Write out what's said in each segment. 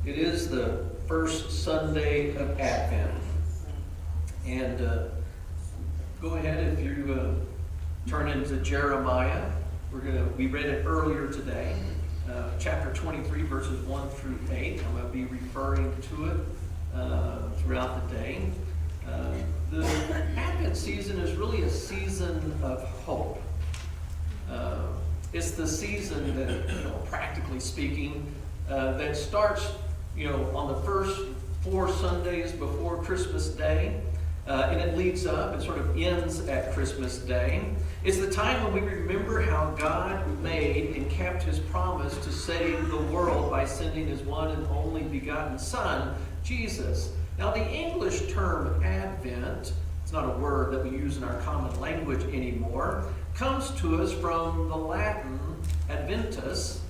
It is the first Sunday of Advent. And go ahead if you turn into Jeremiah. We read it earlier today, chapter 23, verses 1 through 8. I'm going to be referring to it throughout the day. The Advent season is really a season of hope. It's the season that, practically speaking, that starts, on the first 4 Sundays before Christmas Day, and it leads up and sort of ends at Christmas Day. It's the time when we remember how God made and kept His promise to save the world by sending His one and only begotten Son, Jesus. Now, the English term Advent, it's not a word that we use in our common language anymore, comes to us from the Latin Adventus,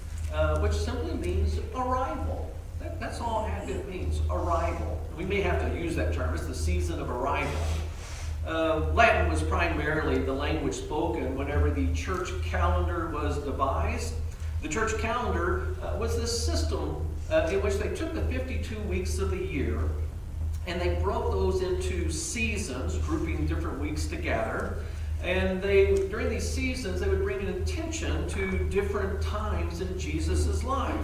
which simply means arrival. That's all Advent means, arrival. We may have to use that term. It's the season of arrival. Latin was primarily the language spoken whenever the church calendar was devised. The church calendar was this system in which they took the 52 weeks of the year and they broke those into seasons, grouping different weeks together. And during these seasons, they would bring an attention to different times in Jesus' life.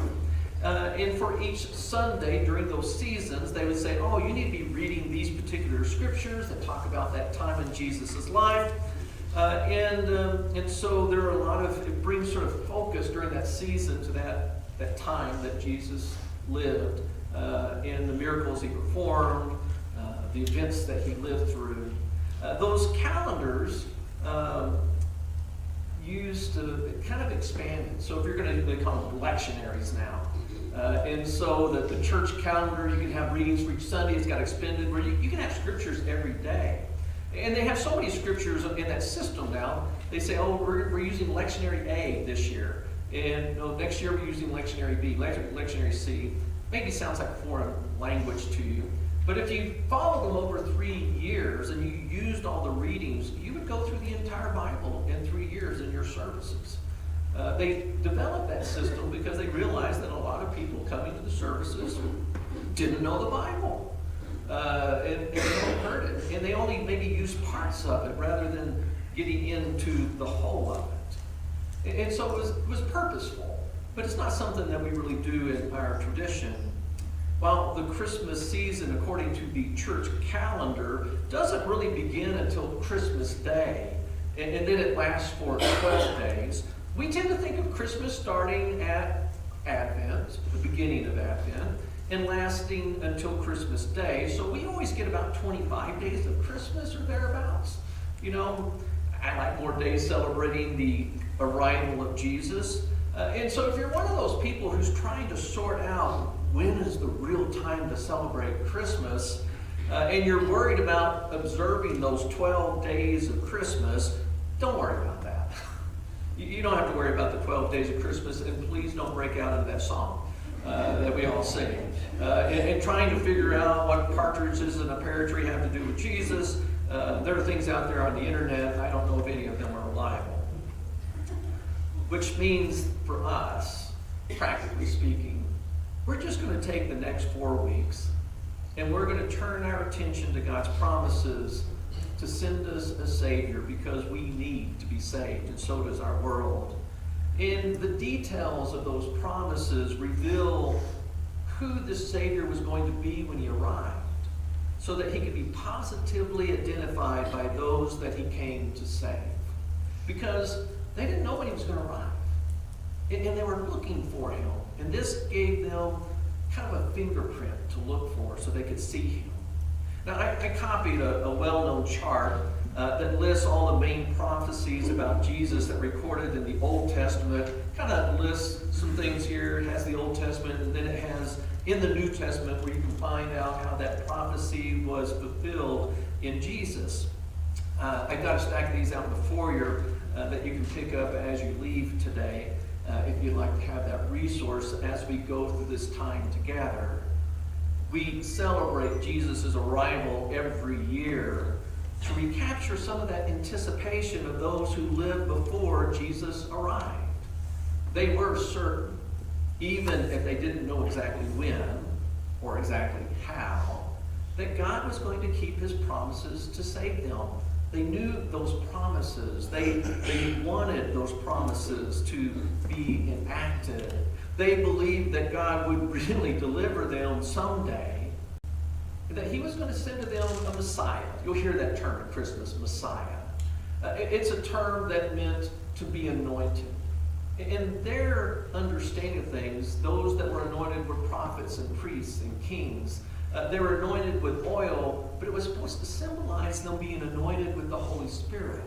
And for each Sunday during those seasons, they would say, you need to be reading these particular scriptures that talk about that time in Jesus' life. And so there are it brings sort of focus during that season to that time that Jesus lived, and the miracles He performed, the events that He lived through. Those calendars used to kind of expanded. So if you're they call them lectionaries now. And so that the church calendar, you can have readings for each Sunday. It's got expanded where you can have scriptures every day. And they have so many scriptures in that system now. They say, we're using lectionary A this year. And next year we're using lectionary B, lectionary C. Maybe sounds like a foreign language to you. But if you follow them over 3 years and you used all the readings, you would go through the entire Bible in 3 years in your services. They developed that system because they realized that a lot of people coming to the services didn't know the Bible. And they only heard it. And they only maybe used parts of it rather than getting into the whole of it. And so it was purposeful. But it's not something that we really do in our tradition. While the Christmas season, according to the church calendar, doesn't really begin until Christmas Day, and then it lasts for 12 days, we tend to think of Christmas starting at Advent, the beginning of Advent, and lasting until Christmas Day. So we always get about 25 days of Christmas or thereabouts. I like more days celebrating the arrival of Jesus. And so if you're one of those people who's trying to sort out when is the real time to celebrate Christmas, and you're worried about observing those 12 days of Christmas, don't worry about that. You don't have to worry about the 12 days of Christmas, and please don't break out into that song that we all sing. And trying to figure out what partridges in a pear tree have to do with Jesus. There are things out there on the internet. I don't know if any of them are reliable. Which means for us, practically speaking, we're just going to take the next 4 weeks and we're going to turn our attention to God's promises to send us a Savior because we need to be saved, and so does our world. And the details of those promises reveal who the Savior was going to be when He arrived, so that He could be positively identified by those that He came to save. Because they didn't know when He was going to arrive. And they were looking for Him. And this gave them kind of a fingerprint to look for so they could see Him. Now, I copied a well-known chart that lists all the main prophecies about Jesus that recorded in the Old Testament. Kind of lists some things here. It has the Old Testament, and then it has in the New Testament where you can find out how that prophecy was fulfilled in Jesus. I've got a stack of these out in the foyer that you can pick up as you leave today. If you'd like to have that resource as we go through this time together. We celebrate Jesus' arrival every year to recapture some of that anticipation of those who lived before Jesus arrived. They were certain, even if they didn't know exactly when, or exactly how, that God was going to keep his promises to save them. They knew those promises. They wanted those promises to be enacted. They believed that God would really deliver them someday, and that he was going to send to them a Messiah. You'll hear that term at Christmas, Messiah. It's a term that meant to be anointed. In their understanding of things, those that were anointed were prophets and priests and kings. They were anointed with oil, but it was supposed to symbolize them being anointed with the Holy Spirit.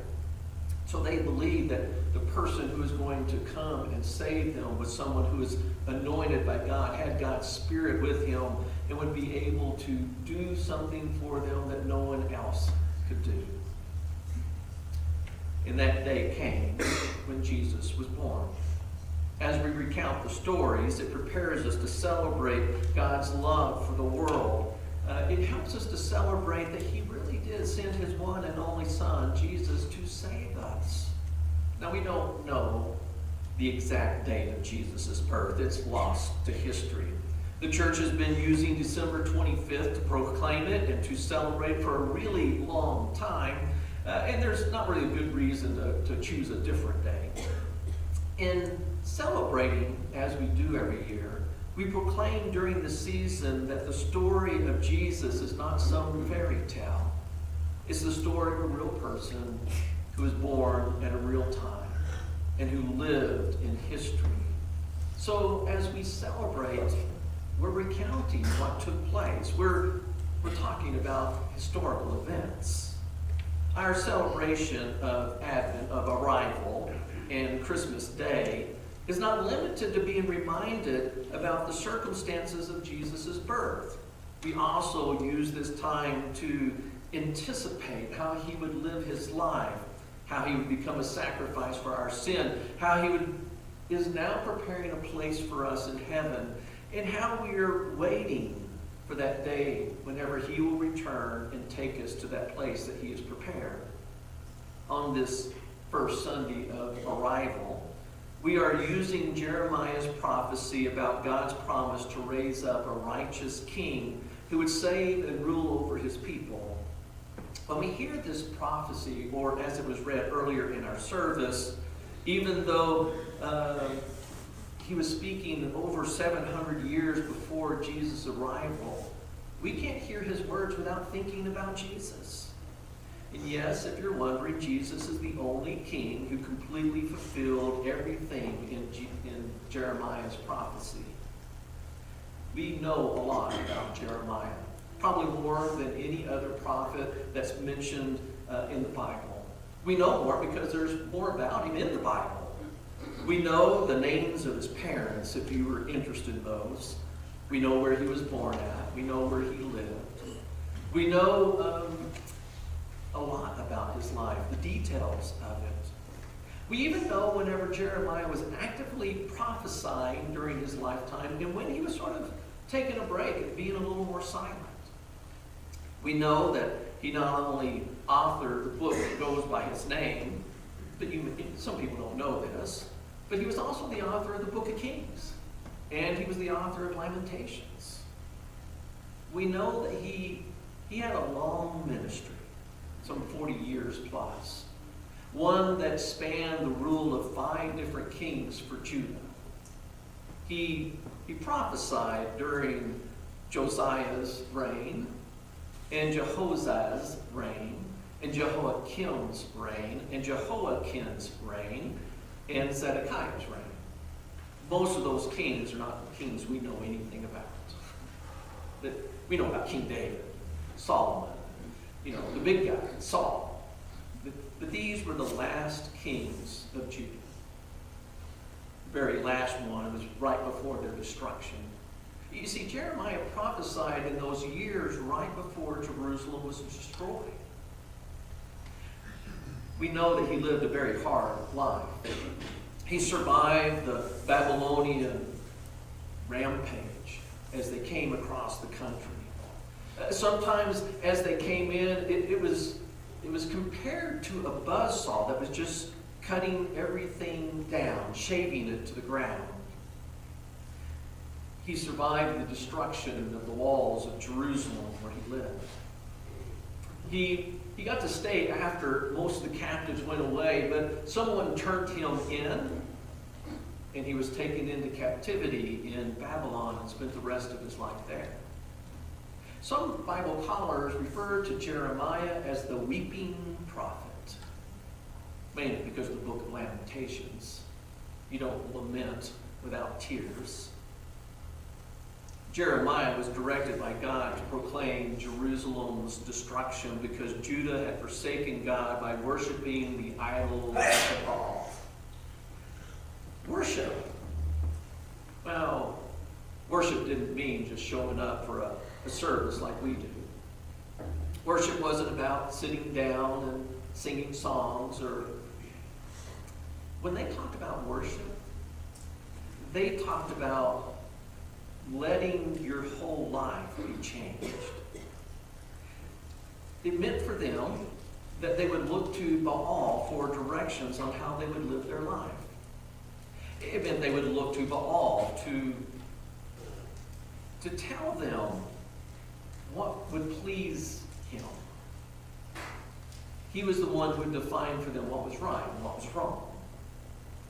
So they believed that the person who was going to come and save them was someone who was anointed by God, had God's Spirit with him, and would be able to do something for them that no one else could do. And that day came when Jesus was born. As we recount the stories, it prepares us to celebrate God's love for the world. It helps us to celebrate that he really did send his one and only Son, Jesus, to save us. Now, we don't know the exact date of Jesus' birth. It's lost to history. The church has been using December 25th to proclaim it and to celebrate for a really long time. And there's not really a good reason to choose a different day. In celebrating, as we do every year, we proclaim during the season that the story of Jesus is not some fairy tale. It's the story of a real person who was born at a real time and who lived in history. So as we celebrate, we're recounting what took place. We're talking about historical events. Our celebration of Advent, of arrival, and Christmas Day is not limited to being reminded about the circumstances of Jesus' birth. We also use this time to anticipate how he would live his life, how he would become a sacrifice for our sin, how he is now preparing a place for us in heaven, and how we are waiting for that day whenever he will return and take us to that place that he has prepared. On this first Sunday of arrival, we are using Jeremiah's prophecy about God's promise to raise up a righteous king who would save and rule over his people. When we hear this prophecy, or as it was read earlier in our service, even though he was speaking over 700 years before Jesus' arrival, we can't hear his words without thinking about Jesus. And yes, if you're wondering, Jesus is the only king who completely fulfilled everything in Jeremiah's prophecy. We know a lot about Jeremiah, probably more than any other prophet that's mentioned in the Bible. We know more because there's more about him in the Bible. We know the names of his parents, if you were interested in those. We know where he was born at. We know where he lived. We know a lot about his life, the details of it. We even know whenever Jeremiah was actively prophesying during his lifetime and when he was sort of taking a break and being a little more silent. We know that he not only authored the book that goes by his name, but some people don't know this, but he was also the author of the Book of Kings, and he was the author of Lamentations. We know that he had a long ministry, some 40 years plus, one that spanned the rule of 5 different kings for Judah. He prophesied during Josiah's reign, and Jehoshaphat's reign, and Jehoiakim's reign, and Jehoiakim's reign, and Zedekiah's reign. Most of those kings are not the kings we know anything about. We know about King David, Solomon, the big guy, Saul. But these were the last kings of Judah. The very last one was right before their destruction. You see, Jeremiah prophesied in those years right before Jerusalem was destroyed. We know that he lived a very hard life. He survived the Babylonian rampage as they came across the country. Sometimes as they came in, it was compared to a buzzsaw that was just cutting everything down, shaving it to the ground. He survived the destruction of the walls of Jerusalem where he lived. He got to stay after most of the captives went away, but someone turned him in, and he was taken into captivity in Babylon and spent the rest of his life there. Some Bible scholars refer to Jeremiah as the weeping prophet, mainly because of the book of Lamentations. You don't lament without tears. Jeremiah was directed by God to proclaim Jerusalem's destruction because Judah had forsaken God by worshiping the idols of Baal. Worship. Well, worship didn't mean just showing up for a service like we do. Worship wasn't about sitting down and singing songs, or when they talked about worship, they talked about letting your whole life be changed. It meant for them that they would look to Baal for directions on how they would live their life. It meant they would look to Baal to tell them what would please him. He was the one who would define for them what was right and what was wrong.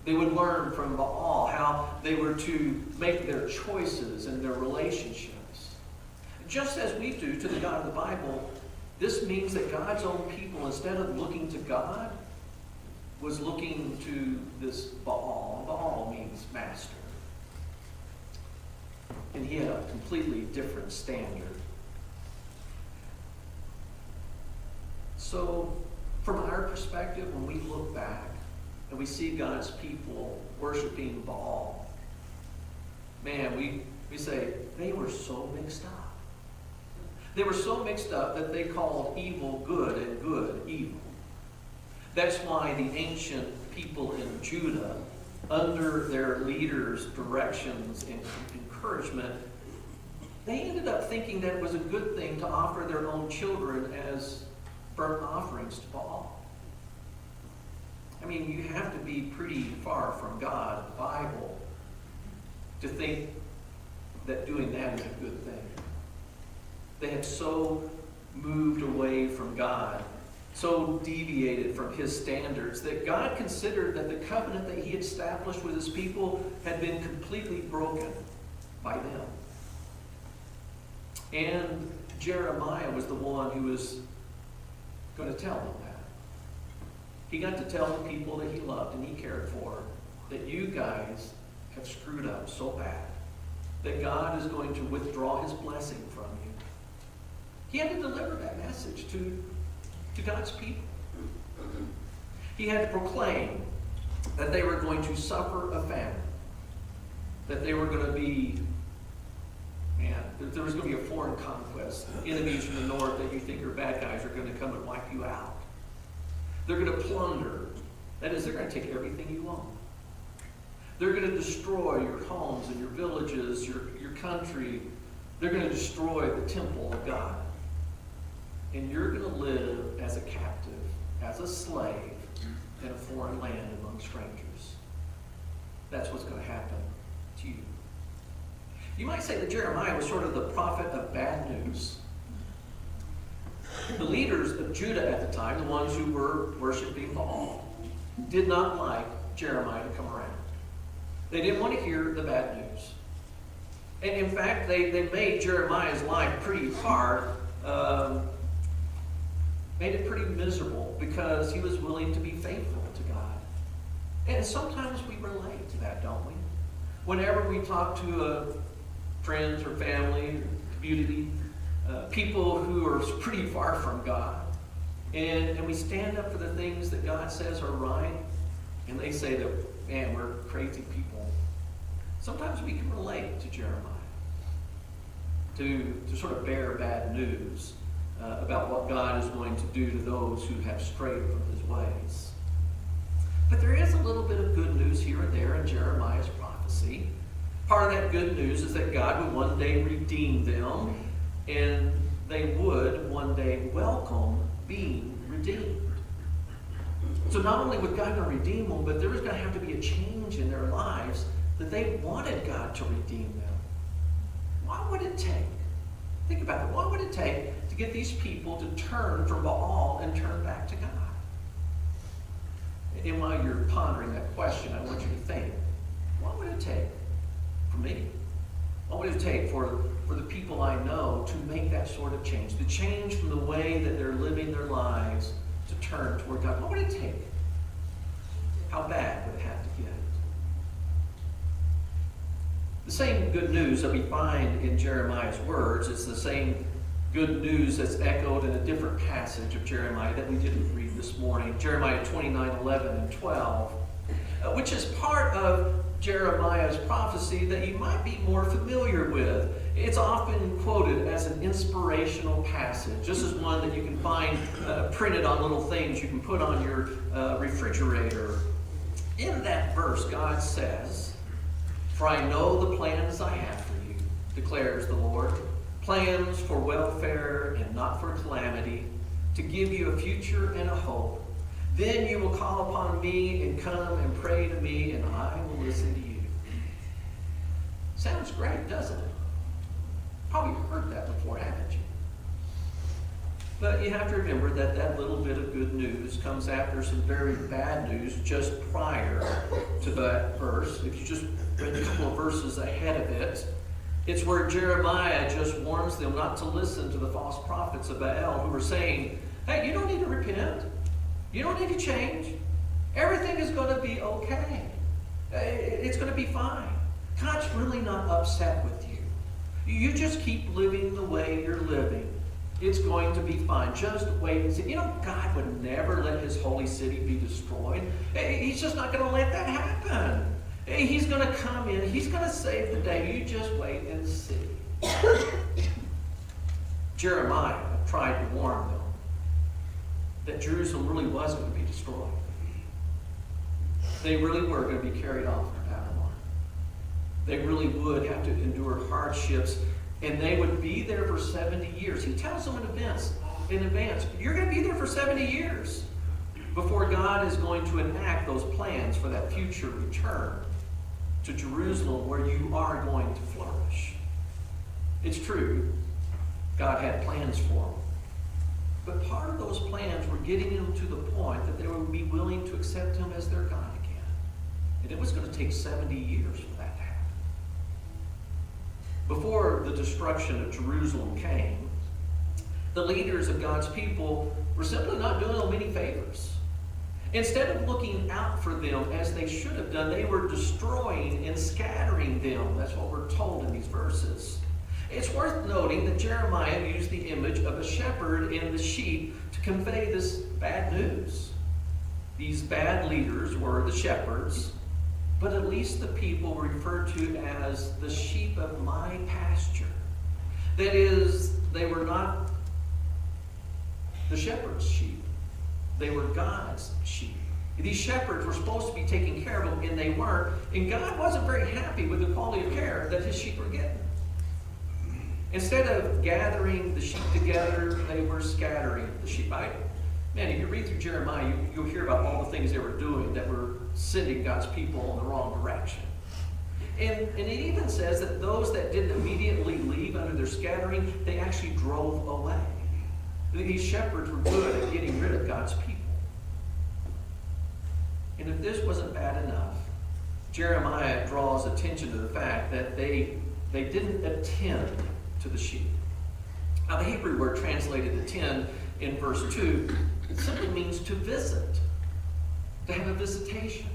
They would learn from Baal how they were to make their choices and their relationships. Just as we do to the God of the Bible, this means that God's own people, instead of looking to God, was looking to this Baal. Baal means master. And he had a completely different standard. So, from our perspective, when we look back, and we see God's people worshiping Baal, man, we say, they were so mixed up. They were so mixed up that they called evil good and good evil. That's why the ancient people in Judah, under their leaders' directions and encouragement, they ended up thinking that it was a good thing to offer their own children as burnt offerings to Baal. I mean, you have to be pretty far from God, the Bible, to think that doing that is a good thing. They had so moved away from God, so deviated from his standards, that God considered that the covenant that he had established with his people had been completely broken by them. And Jeremiah was the one who was going to tell them that. He got to tell the people that he loved and he cared for that you guys have screwed up so bad that God is going to withdraw his blessing from you. He had to deliver that message to God's people. He had to proclaim that they were going to suffer a famine, that they were going to be, that there was going to be a foreign conquest. Enemies from the north that you think are bad guys are going to come and wipe you out. They're going to plunder. That is, they're going to take everything you own. They're going to destroy your homes and your villages, your country. They're going to destroy the temple of God. And you're going to live as a captive, as a slave in a foreign land among strangers. That's what's going to happen to you. You might say that Jeremiah was sort of the prophet of bad news. The leaders of Judah at the time, the ones who were worshiping Baal, did not like Jeremiah to come around. They didn't want to hear the bad news. And in fact, they made Jeremiah's life pretty hard, made it pretty miserable because he was willing to be faithful to God. And sometimes we relate to that, don't we? Whenever we talk to friends or family or community, people who are pretty far from God, and we stand up for the things that God says are right, and they say that, man, we're crazy people. Sometimes we can relate to Jeremiah, to sort of bear bad news about what God is going to do to those who have strayed from his ways. But there is a little bit of good news here and there in Jeremiah's prophecy. Part of that good news is that God would one day redeem them, and they would one day welcome being redeemed. So not only would God going to redeem them, but there was going to have to be a change in their lives that they wanted God to redeem them. What would it take? Think about it. What would it take to get these people to turn from Baal and turn back to God? And while you're pondering that question, I want you to think, what would it take for me? What would it take for the people I know to make that sort of change? To change from the way that they're living their lives to turn toward God? What would it take? How bad would it have to get? The same good news that we find in Jeremiah's words is the same good news that's echoed in a different passage of Jeremiah that we didn't read this morning. Jeremiah 29:11 and 12, which is part of Jeremiah's prophecy that you might be more familiar with. It's often quoted as an inspirational passage. This is one that you can find printed on little things you can put on your refrigerator. In that verse, God says, "For I know the plans I have for you, declares the Lord, plans for welfare and not for calamity, to give you a future and a hope. Then you will call upon me and come and pray to me, and I will listen to you." Sounds great, doesn't it? Probably heard that before, haven't you? But you have to remember that that little bit of good news comes after some very bad news just prior to that verse. If you just read a couple of verses ahead of it, it's where Jeremiah just warns them not to listen to the false prophets of Baal who were saying, "Hey, you don't need to repent. You don't need to change. Everything is going to be okay. It's going to be fine. God's really not upset with you. You just keep living the way you're living. It's going to be fine. Just wait and see." You know, God would never let his holy city be destroyed. He's just not going to let that happen. He's going to come in. He's going to save the day. You just wait and see. Jeremiah tried to warn them that Jerusalem really was going to be destroyed. They really were going to be carried off to Babylon. They really would have to endure hardships, and they would be there for 70 years. He tells them in advance, you're going to be there for 70 years before God is going to enact those plans for that future return to Jerusalem where you are going to flourish. It's true, God had plans for them. But part of those plans were getting them to the point that they would be willing to accept him as their God again. And it was going to take 70 years for that to happen. Before the destruction of Jerusalem came, the leaders of God's people were simply not doing them any favors. Instead of looking out for them as they should have done, they were destroying and scattering them. That's what we're told in these verses. It's worth noting that Jeremiah used the image of a shepherd and the sheep to convey this bad news. These bad leaders were the shepherds, but at least the people were referred to as the sheep of my pasture. That is, they were not the shepherd's sheep. They were God's sheep. These shepherds were supposed to be taking care of them, and they weren't. And God wasn't very happy with the quality of care that his sheep were getting. Instead of gathering the sheep together, they were scattering the sheep. Man, if you read through Jeremiah, you'll hear about all the things they were doing that were sending God's people in the wrong direction. And it even says that those that didn't immediately leave under their scattering, they actually drove away. These shepherds were good at getting rid of God's people. And if this wasn't bad enough, Jeremiah draws attention to the fact that they didn't attend to the sheep. Now, the Hebrew word translated attend in verse 2, it simply means to visit, to have a visitation.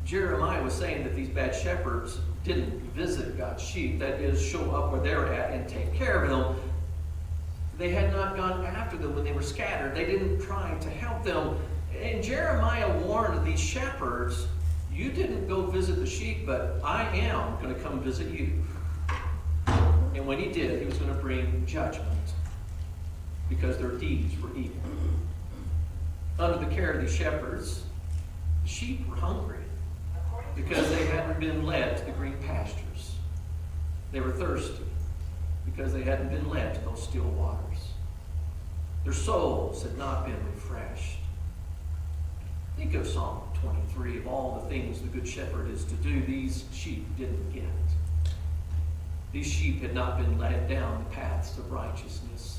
Jeremiah was saying that these bad shepherds didn't visit God's sheep, that is, show up where they're at and take care of them. They had not gone after them when they were scattered. They didn't try to help them. And Jeremiah warned these shepherds, you didn't go visit the sheep, but I am going to come visit you. And when he did, he was going to bring judgment because their deeds were evil. Under the care of these shepherds, the sheep were hungry because they hadn't been led to the green pastures. They were thirsty because they hadn't been led to those still waters. Their souls had not been refreshed. Think of Psalm 23. Of all the things the good shepherd is to do, these sheep didn't get. These sheep had not been led down the paths of righteousness,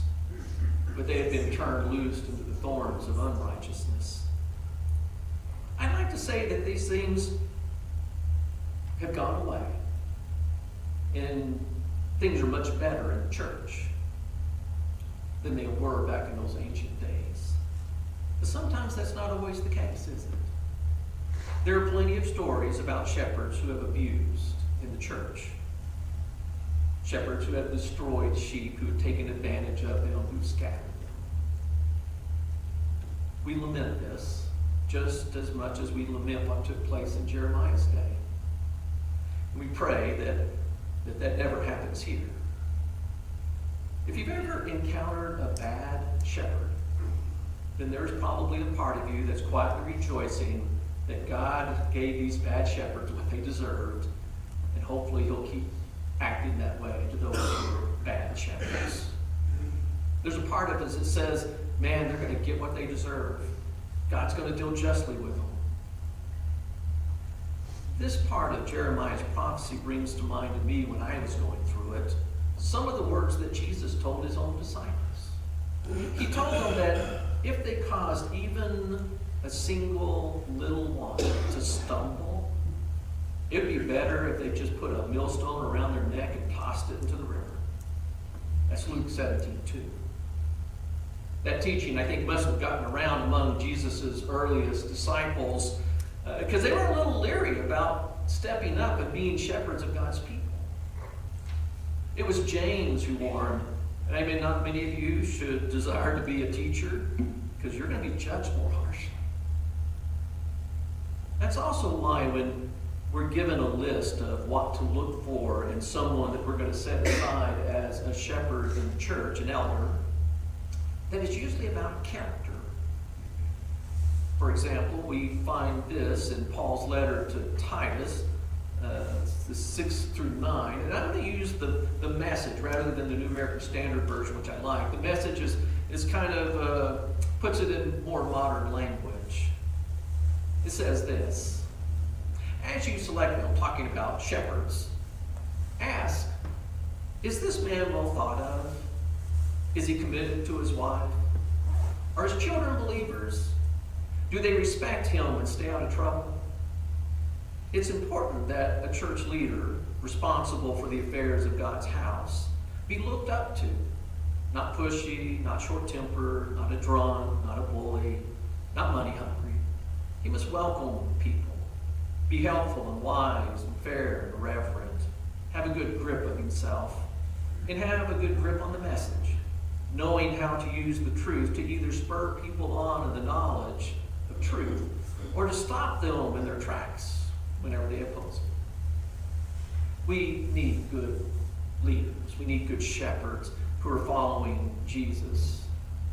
but they had been turned loose into the thorns of unrighteousness. I'd like to say that these things have gone away, and things are much better in the church than they were back in those ancient days. But sometimes that's not always the case, is it? There are plenty of stories about shepherds who have abused in the church. Shepherds who have destroyed sheep, who have taken advantage of them, who have scattered them. We lament this just as much as we lament what took place in Jeremiah's day. We pray that never happens here. If you've ever encountered a bad shepherd, then there's probably a part of you that's quietly rejoicing that God gave these bad shepherds what they deserved, and hopefully he'll keep acting that way to those who are bad shepherds. There's a part of us that says, man, they're going to get what they deserve. God's going to deal justly with them. This part of Jeremiah's prophecy brings to mind to me when I was going through it some of the words that Jesus told his own disciples. He told them that if they caused even a single little one to stumble, it would be better if they just put a millstone around their neck and tossed it into the river. That's Luke 17:2. That teaching, I think, must have gotten around among Jesus' earliest disciples because they were a little leery about stepping up and being shepherds of God's people. It was James who warned, and I mean, not many of you should desire to be a teacher because you're going to be judged more harshly. That's also why when we're given a list of what to look for in someone that we're going to set aside as a shepherd in the church, an elder, that is usually about character. For example, we find this in Paul's letter to Titus, 6 through 9. And I'm going to use the Message rather than the New American Standard Version, which I like. The Message is kind of, puts it in more modern language. It says this: as you select them, talking about shepherds, ask, is this man well thought of? Is he committed to his wife? Are his children believers? Do they respect him and stay out of trouble? It's important that a church leader responsible for the affairs of God's house be looked up to. Not pushy, not short-tempered, not a drunk, not a bully, not money hungry. He must welcome people, be helpful and wise and fair and reverent, have a good grip of himself, and have a good grip on the message, knowing how to use the truth to either spur people on in the knowledge of truth or to stop them in their tracks whenever they oppose it. We need good leaders. We need good shepherds who are following Jesus,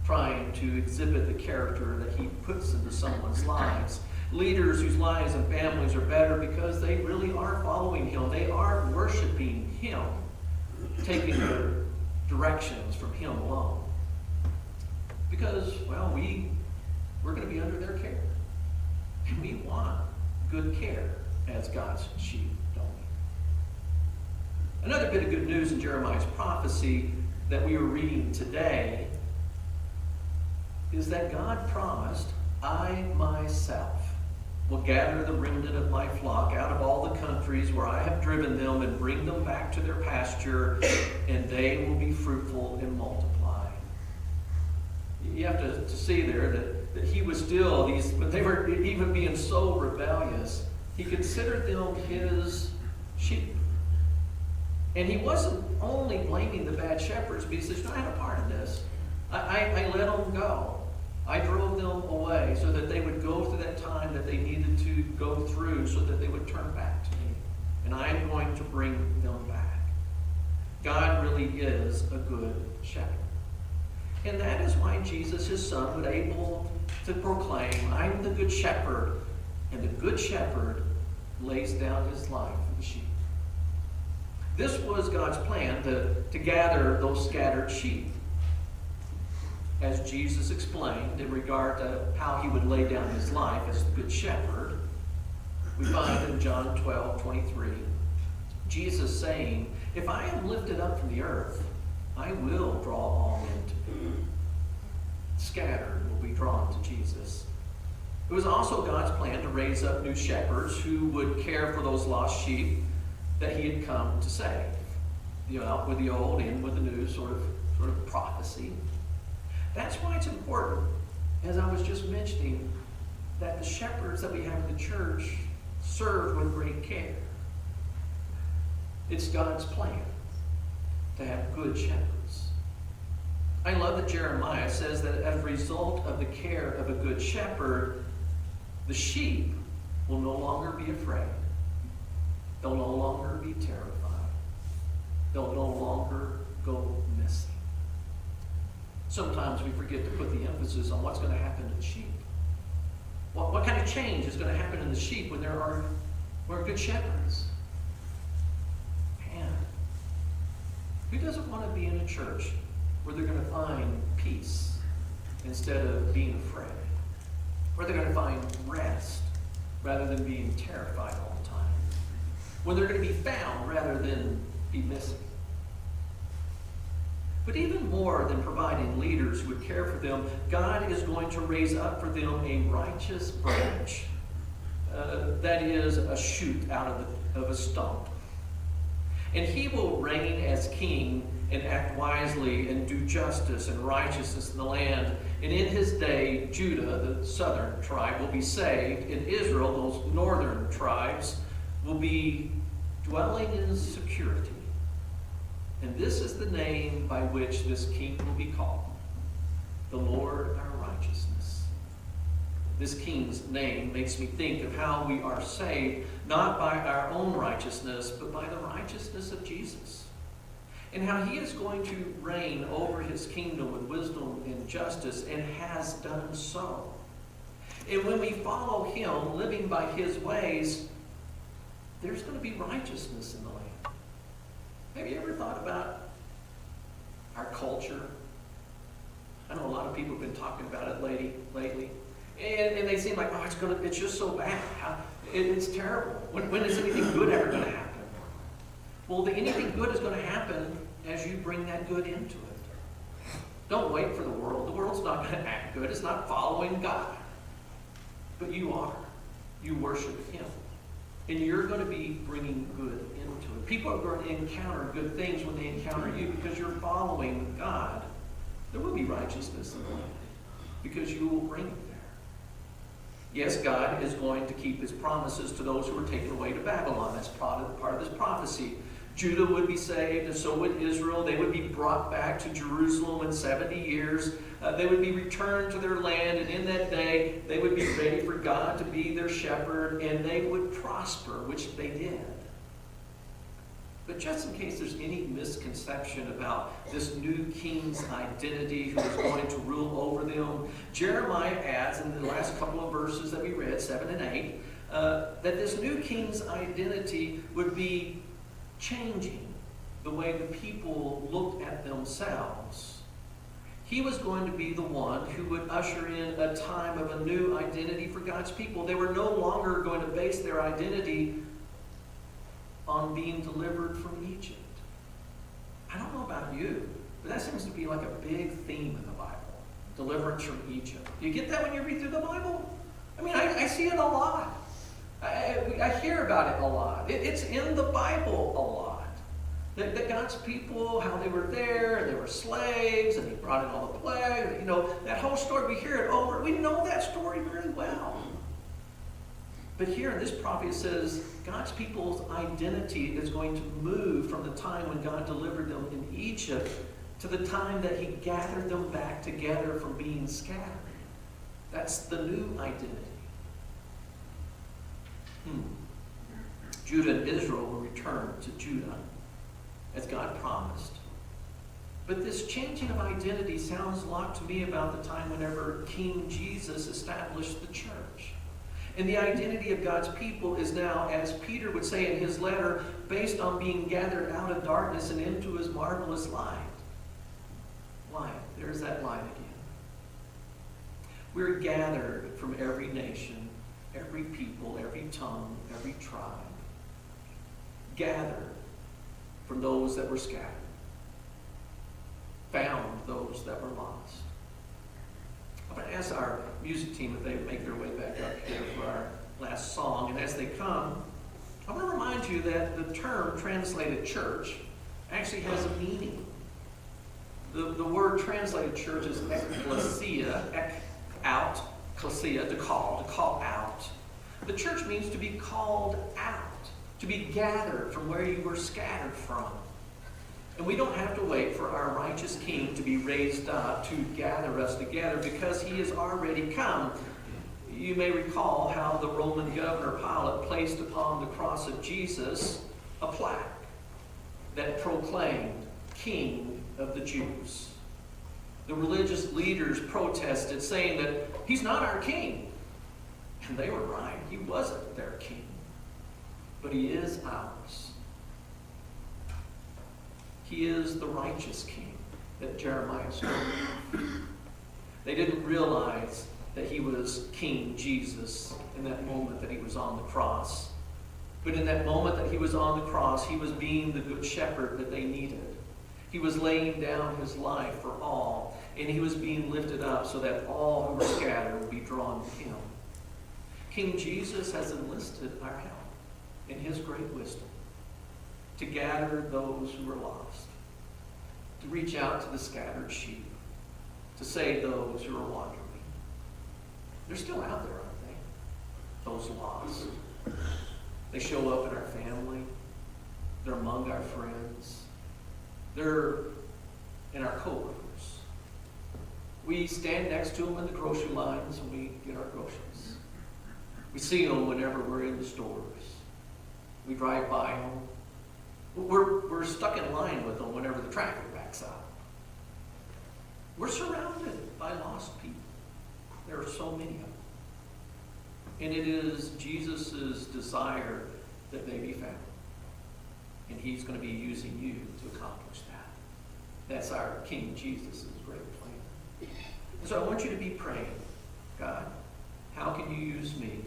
trying to exhibit the character that he puts into someone's lives. Leaders whose lives and families are better because they really are following him. They are worshiping him, taking their directions from him alone. Because, well, we're going to be under their care. And we want good care as God's sheep, don't we? Another bit of good news in Jeremiah's prophecy that we were reading today is that God promised, I myself will gather the remnant of my flock out of all the countries where I have driven them and bring them back to their pasture, and they will be fruitful and multiply. You have to see there that he was still, but they were even being so rebellious, he considered them his sheep. And he wasn't only blaming the bad shepherds, but he says, I had a part in this. I let them go. I drove them away so that they would go through that time that they needed to go through so that they would turn back to me. And I am going to bring them back. God really is a good shepherd. And that is why Jesus, his son, was able to proclaim, I'm the good shepherd. And the good shepherd lays down his life for the sheep. This was God's plan to gather those scattered sheep. As Jesus explained in regard to how he would lay down his life as the good shepherd, we find in John 12:23, Jesus saying, if I am lifted up from the earth, I will draw all men to me. Scattered will be drawn to Jesus. It was also God's plan to raise up new shepherds who would care for those lost sheep that he had come to save. Out with the old, in with the new sort of prophecy. That's why it's important, as I was just mentioning, that the shepherds that we have in the church serve with great care. It's God's plan to have good shepherds. I love that Jeremiah says that as a result of the care of a good shepherd, the sheep will no longer be afraid. They'll no longer be terrified. They'll no longer go missing. Sometimes we forget to put the emphasis on what's going to happen to the sheep. What kind of change is going to happen in the sheep when there are good shepherds? Man, who doesn't want to be in a church where they're going to find peace instead of being afraid? Where they're going to find rest rather than being terrified all the time? When they're going to be found rather than be missing? But even more than providing leaders who would care for them, God is going to raise up for them a righteous branch. That is a shoot out of a stump. And he will reign as king and act wisely and do justice and righteousness in the land. And in his day, Judah, the southern tribe, will be saved. And Israel, those northern tribes, will be dwelling in security. And this is the name by which this king will be called, the Lord our righteousness. This king's name makes me think of how we are saved, not by our own righteousness, but by the righteousness of Jesus. And how he is going to reign over his kingdom with wisdom and justice, and has done so. And when we follow him, living by his ways, there's going to be righteousness in the land. Have you ever thought about our culture? I know a lot of people have been talking about it lately. And they seem like, it's just so bad. It's terrible. When is anything good ever going to happen? Well, anything good is going to happen as you bring that good into it. Don't wait for the world. The world's not going to act good. It's not following God. But you are. You worship him. And you're going to be bringing good into it. People are going to encounter good things when they encounter you because you're following God. There will be righteousness in the land because you will bring it there. Yes, God is going to keep his promises to those who are taken away to Babylon. That's part of this prophecy. Judah would be saved, and so would Israel. They would be brought back to Jerusalem in 70 years. They would be returned to their land, and in that day, they would be ready for God to be their shepherd, and they would prosper, which they did. But just in case there's any misconception about this new king's identity who is going to rule over them, Jeremiah adds in the last couple of verses that we read, 7 and 8, that this new king's identity would be changing the way the people looked at themselves. He was going to be the one who would usher in a time of a new identity for God's people. They were no longer going to base their identity on being delivered from Egypt. I don't know about you, but that seems to be like a big theme in the Bible. Deliverance from Egypt. Do you get that when you read through the Bible? I mean, I see it a lot. I hear about it a lot. It's in the Bible a lot. That God's people, how they were there, and they were slaves, and he brought in all the plagues. You know, that whole story, we hear it over. We know that story very well. But here in this prophet it says God's people's identity is going to move from the time when God delivered them in Egypt to the time that he gathered them back together from being scattered. That's the new identity. Judah and Israel will return to Judah, as God promised. But this changing of identity sounds a lot to me about the time whenever King Jesus established the church. And the identity of God's people is now, as Peter would say in his letter, based on being gathered out of darkness and into his marvelous light. Light. There's that light again. We're gathered from every nation, every people, every tongue, every tribe. Gathered from those that were scattered, found those that were lost. I'm going to ask our music team if they would make their way back up here for our last song. And as they come, I want to remind you that the term translated church actually has a meaning. The word translated church is ekklesia, out, klesia, to call out. The church means to be called out, to be gathered from where you were scattered from. And we don't have to wait for our righteous King to be raised up to gather us together because he has already come. You may recall how the Roman governor Pilate placed upon the cross of Jesus a plaque that proclaimed, King of the Jews. The religious leaders protested, saying that he's not our king. And they were right. He wasn't their king. But he is ours. He is the righteous king that Jeremiah spoke of. They didn't realize that he was King Jesus in that moment that he was on the cross. But in that moment that he was on the cross, he was being the good shepherd that they needed. He was laying down his life for all, and he was being lifted up so that all who were scattered would be drawn to him. King Jesus has enlisted our help in his great wisdom to gather those who are lost, to reach out to the scattered sheep, to save those who are wandering. They're still out there, aren't they? Those lost. They show up in our family. They're among our friends. They're in our coworkers. We stand next to them in the grocery lines when we get our groceries. We see them whenever we're in the stores. We drive by them. We're stuck in line with them whenever the traffic backs up. We're surrounded by lost people. There are so many of them. And it is Jesus' desire that they be found. And he's going to be using you to accomplish that. That's our King Jesus' great plan. And so I want you to be praying, God, how can you use me